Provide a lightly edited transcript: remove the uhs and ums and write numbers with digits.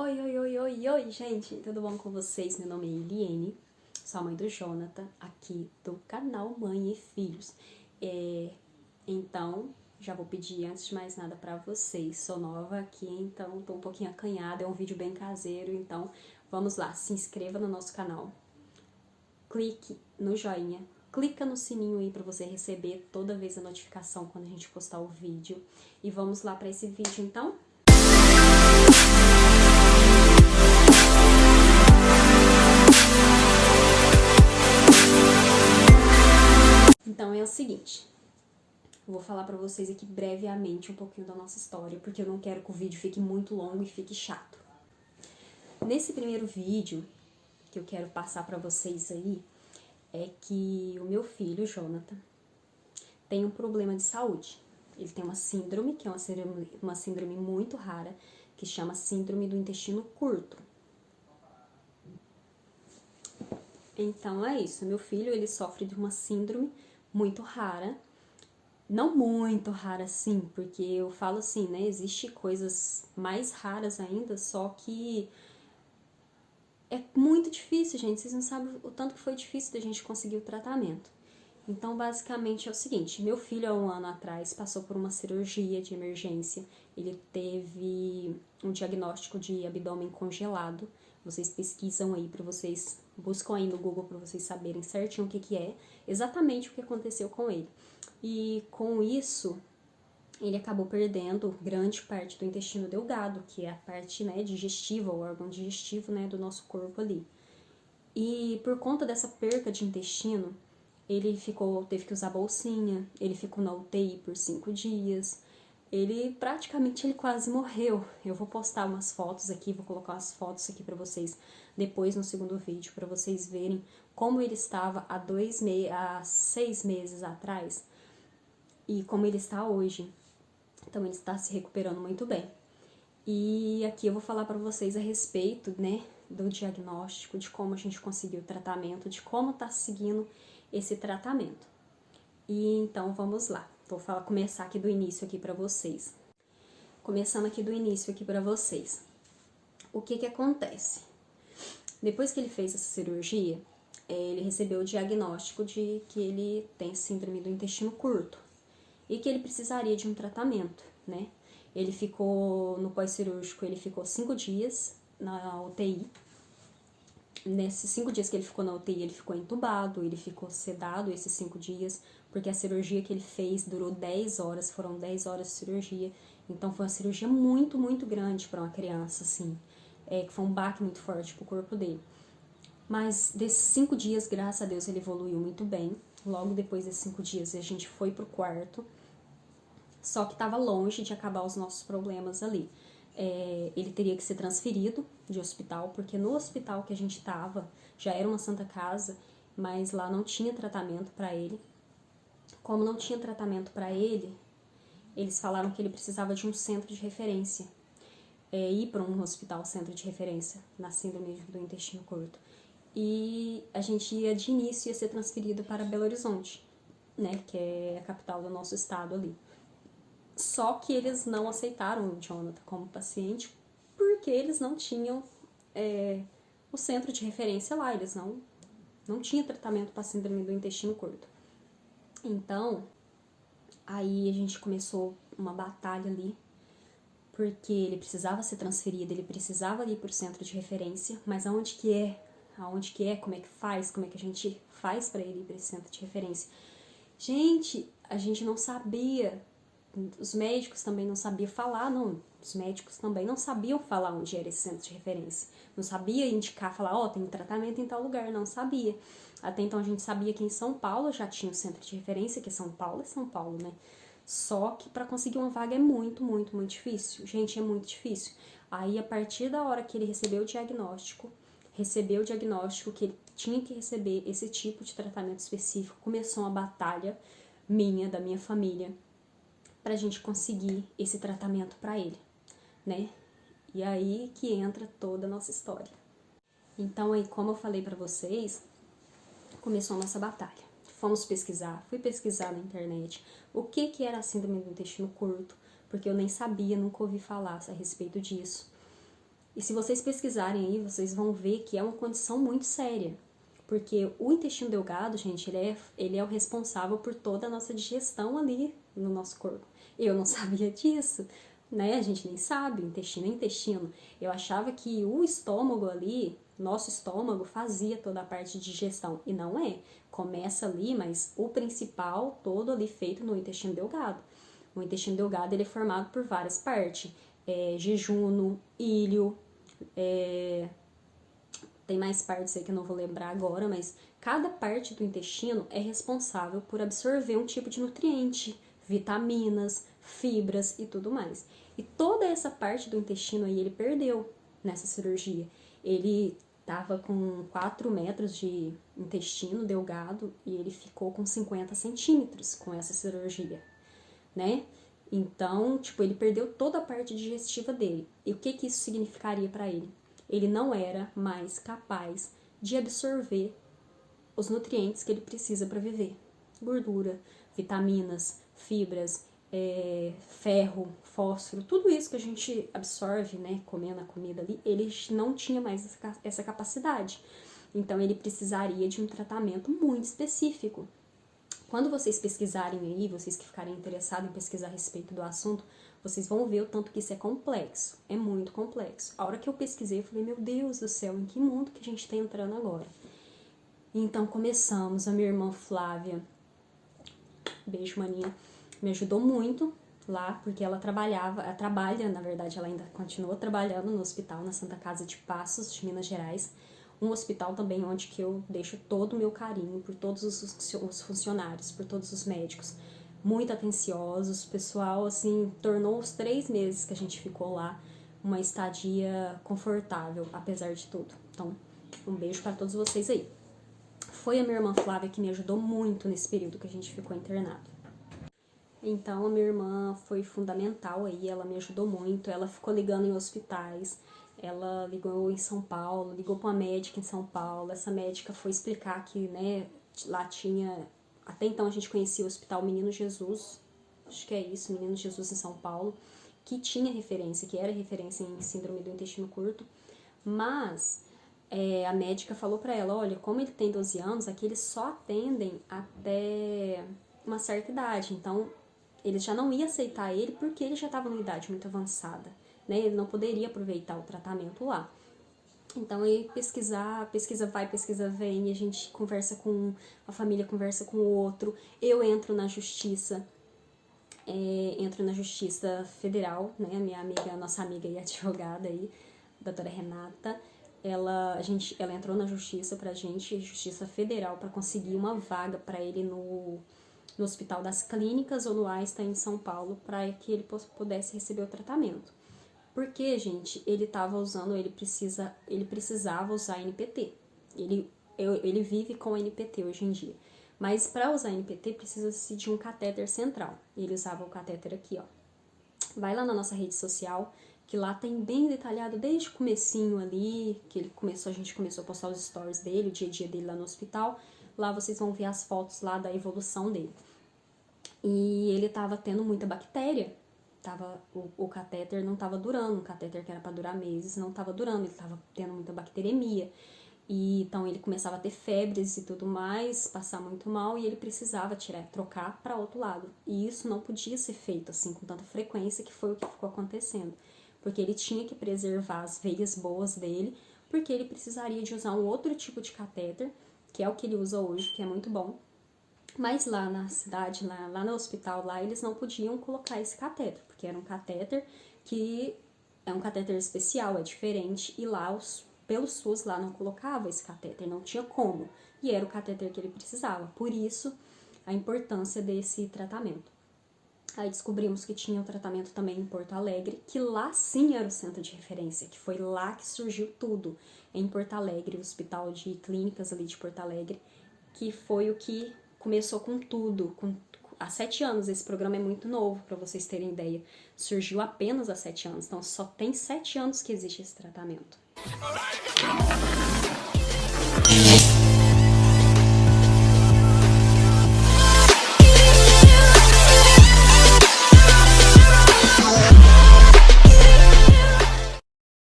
Oi, oi, oi, oi, oi, gente! Tudo bom com vocês? Meu nome é Eliene, sou a mãe do Jonathan, aqui do canal Mãe e Filhos. Então, já vou pedir antes de mais nada pra vocês. Sou nova aqui, então tô um pouquinho acanhada, é um vídeo bem caseiro, então vamos lá, se inscreva no nosso canal, clique no joinha, clica no sininho aí pra você receber toda vez a notificação quando a gente postar o vídeo. E vamos lá pra esse vídeo, então? Então é o seguinte, eu vou falar pra vocês aqui brevemente um pouquinho da nossa história, porque eu não quero que o vídeo fique muito longo e fique chato. Nesse primeiro vídeo que eu quero passar pra vocês aí, é que o meu filho, Jonathan, tem um problema de saúde. Ele tem uma síndrome, que é uma síndrome muito rara, que chama síndrome do intestino curto. Então é isso, meu filho, ele sofre de uma síndrome muito rara, não muito rara assim, porque eu falo assim, né, existe coisas mais raras ainda, só que é muito difícil, gente, vocês não sabem o tanto que foi difícil da gente conseguir o tratamento. Então, basicamente é o seguinte, meu filho há um ano atrás passou por uma cirurgia de emergência, ele teve um diagnóstico de abdômen congelado, vocês pesquisam aí para vocês, buscam aí no Google para vocês saberem certinho o que é, exatamente o que aconteceu com ele. E com isso, ele acabou perdendo grande parte do intestino delgado, que é a parte, né, digestiva, o órgão digestivo, né, do nosso corpo ali. E por conta dessa perca de intestino, ele teve que usar bolsinha, ele ficou na UTI por 5 dias, ele quase morreu. Eu vou postar umas fotos aqui, vou colocar umas fotos aqui pra vocês depois no segundo vídeo, pra vocês verem como ele estava há 6 meses atrás e como ele está hoje. Então ele está se recuperando muito bem. E aqui eu vou falar para vocês a respeito, né, do diagnóstico, de como a gente conseguiu o tratamento, de como tá seguindo esse tratamento. E então vamos lá. Vou começar aqui do início aqui para vocês. Começando aqui do início aqui para vocês. O que acontece? Depois que ele fez essa cirurgia, ele recebeu o diagnóstico de que ele tem síndrome do intestino curto e que ele precisaria de um tratamento, né? Ele ficou no pós-cirúrgico, ele ficou 5 dias na UTI. Nesses 5 dias que ele ficou na UTI, ele ficou entubado, ele ficou sedado esses 5 dias, porque a cirurgia que ele fez durou 10 horas, foram 10 horas de cirurgia. Então foi uma cirurgia muito, muito grande para uma criança, assim, que foi um baque muito forte pro corpo dele. Mas desses 5 dias, graças a Deus, ele evoluiu muito bem. Logo depois desses 5 dias, a gente foi pro quarto, só que estava longe de acabar os nossos problemas ali. Ele teria que ser transferido de hospital, porque no hospital que a gente estava já era uma santa casa, mas lá não tinha tratamento para ele. Como não tinha tratamento para ele, eles falaram que ele precisava de um centro de referência, ir para um hospital centro de referência na síndrome do intestino curto. E a gente ia ser transferido para Belo Horizonte, né, que é a capital do nosso estado ali. Só que eles não aceitaram o Jonathan como paciente porque eles não tinham o centro de referência lá, eles não tinham tratamento para síndrome do intestino curto. Então, aí a gente começou uma batalha ali, porque ele precisava ser transferido, ele precisava ir para o centro de referência, mas aonde que é, como é que a gente faz para ele ir para esse centro de referência? Gente, a gente não sabia. Os médicos também não sabiam falar, não. Os médicos também não sabiam falar onde era esse centro de referência. Não sabia indicar, falar, tem tratamento em tal lugar, não sabia. Até então a gente sabia que em São Paulo já tinha um centro de referência, que São Paulo é São Paulo, né? Só que para conseguir uma vaga é muito, muito, muito difícil. Gente, é muito difícil. Aí, a partir da hora que ele recebeu o diagnóstico que ele tinha que receber esse tipo de tratamento específico, começou uma batalha da minha família, pra gente conseguir esse tratamento pra ele, né? E aí que entra toda a nossa história. Então, aí, como eu falei pra vocês, começou a nossa batalha. Fui pesquisar na internet o que era a síndrome do intestino curto, porque eu nem sabia, nunca ouvi falar a respeito disso. E se vocês pesquisarem aí, vocês vão ver que é uma condição muito séria. Porque o intestino delgado, gente, ele é o responsável por toda a nossa digestão ali no nosso corpo. Eu não sabia disso, né? A gente nem sabe, intestino é intestino. Eu achava que o estômago ali, nosso estômago, fazia toda a parte de digestão. E não é. Começa ali, mas o principal todo ali feito no intestino delgado. O intestino delgado ele é formado por várias partes. Jejuno, íleo, tem mais partes aí que eu não vou lembrar agora, mas cada parte do intestino é responsável por absorver um tipo de nutriente, vitaminas, fibras e tudo mais. E toda essa parte do intestino aí ele perdeu nessa cirurgia. Ele tava com 4 metros de intestino delgado e ele ficou com 50 centímetros com essa cirurgia, né? Então, tipo, ele perdeu toda a parte digestiva dele. E o que isso significaria para ele? Ele não era mais capaz de absorver os nutrientes que ele precisa para viver. Gordura, vitaminas, fibras, ferro, fósforo, tudo isso que a gente absorve, né, comendo a comida ali, ele não tinha mais essa capacidade. Então, ele precisaria de um tratamento muito específico. Quando vocês pesquisarem aí, vocês que ficarem interessados em pesquisar a respeito do assunto, vocês vão ver o tanto que isso é complexo. É muito complexo. A hora que eu pesquisei, eu falei, meu Deus do céu, em que mundo que a gente tá entrando agora? Então começamos, a minha irmã Flávia, beijo maninha, me ajudou muito lá, porque ela trabalha, na verdade ela ainda continua trabalhando no hospital, na Santa Casa de Passos, de Minas Gerais, um hospital também onde que eu deixo todo o meu carinho por todos os funcionários, por todos os médicos, muito atenciosos, pessoal, assim, tornou os 3 meses que a gente ficou lá uma estadia confortável, apesar de tudo. Então, um beijo para todos vocês aí. Foi a minha irmã Flávia que me ajudou muito nesse período que a gente ficou internado. Então, a minha irmã foi fundamental aí, ela me ajudou muito, ela ficou ligando em hospitais, ela ligou em São Paulo, ligou para uma médica em São Paulo, essa médica foi explicar que, né, lá tinha, até então a gente conhecia o Hospital Menino Jesus, acho que é isso, Menino Jesus em São Paulo, que tinha referência, que era referência em síndrome do intestino curto, mas a médica falou para ela, olha, como ele tem 12 anos, aqui eles só atendem até uma certa idade, então eles já não iam aceitar ele porque ele já estava numa idade muito avançada, né? Ele não poderia aproveitar o tratamento lá. Então, aí pesquisa vai, pesquisa vem, e a gente conversa com, a família conversa com o outro, eu entro na justiça federal, né? A minha amiga, a nossa amiga e advogada aí, a doutora Renata, ela entrou na justiça pra gente, justiça federal, para conseguir uma vaga para ele no Hospital das Clínicas ou no Einstein em São Paulo, para que ele pudesse receber o tratamento. Porque, gente, ele precisava usar NPT. Ele vive com NPT hoje em dia. Mas para usar NPT precisa-se de um catéter central. Ele usava o catéter aqui, ó. Vai lá na nossa rede social, que lá tem bem detalhado desde o comecinho ali, que a gente começou a postar os stories dele, o dia a dia dele lá no hospital. Lá vocês vão ver as fotos lá da evolução dele. E ele tava tendo muita bactéria. O catéter não tava durando, o catéter que era para durar meses não tava durando, ele tava tendo muita bacteremia. E então ele começava a ter febres e tudo mais, passar muito mal, e ele precisava trocar para outro lado. E isso não podia ser feito assim com tanta frequência, que foi o que ficou acontecendo. Porque ele tinha que preservar as veias boas dele, porque ele precisaria de usar um outro tipo de catéter, que é o que ele usa hoje, que é muito bom. Mas lá na cidade, lá no hospital, lá eles não podiam colocar esse catéter, porque era um catéter que é um catéter especial, é diferente, e lá pelo SUS lá não colocava esse catéter, não tinha como, e era o catéter que ele precisava, por isso a importância desse tratamento. Aí descobrimos que tinha um tratamento também em Porto Alegre, que lá sim era o centro de referência, que foi lá que surgiu tudo, em Porto Alegre, o Hospital de Clínicas ali de Porto Alegre, que foi o que começou com tudo, há 7 anos, esse programa é muito novo, para vocês terem ideia, surgiu apenas há 7 anos, então só tem 7 anos que existe esse tratamento.